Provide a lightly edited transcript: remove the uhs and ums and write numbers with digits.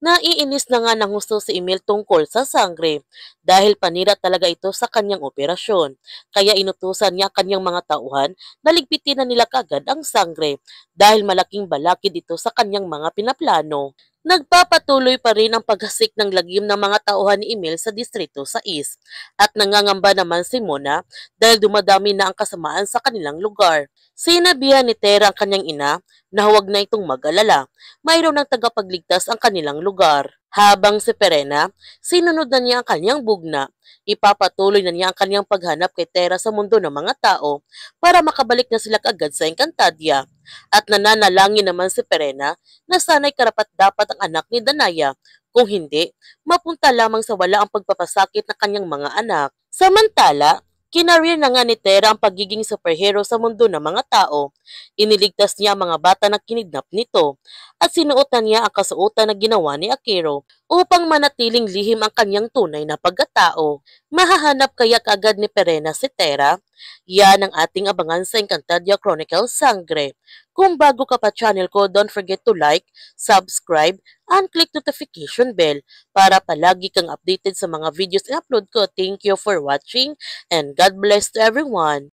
Naiinis na nga ng husto si Emil tungkol sa sangre dahil panira talaga ito sa kanyang operasyon. Kaya inutusan niya kanyang mga tauhan na ligpitin na nila kagad ang sangre dahil malaking balakid ito sa kanyang mga pinaplano. Nagpapatuloy pa rin ang paghasik ng lagim ng mga tauhan ni Emil sa Distrito 6 at nangangamba naman si Mona dahil dumadami na ang kasamaan sa kanilang lugar. Sinabihan ni Tera ang kanyang ina na huwag na itong mag-alala, mayroon ng tagapagligtas ang kanilang lugar. Habang si Perena, sinunod na niya ang kanyang bugna. Ipapatuloy na niya ang kanyang paghanap kay Tera sa mundo ng mga tao para makabalik na sila agad sa Encantadia. At nananalangin naman si Perena na sana'y karapat-dapat ang anak ni Danaya. Kung hindi, mapunta lamang sa wala ang pagpapasakit ng kanyang mga anak. Samantala, kinareer na nga ni Tera ang pagiging superhero sa mundo ng mga tao. Iniligtas niya ang mga bata na kinidnap nito at sinuotan niya ang kasuotan na ginawa ni Akiro upang manatiling lihim ang kanyang tunay na pagkatao. Mahahanap kaya kaagad ni Perena si Tera? Yan ang ating abangan sa Encantadia Chronicles Sangre. Kung bago ka pa channel ko, don't forget to like, subscribe, and click notification bell para palagi kang updated sa mga videos na upload ko. Thank you for watching and God bless to everyone.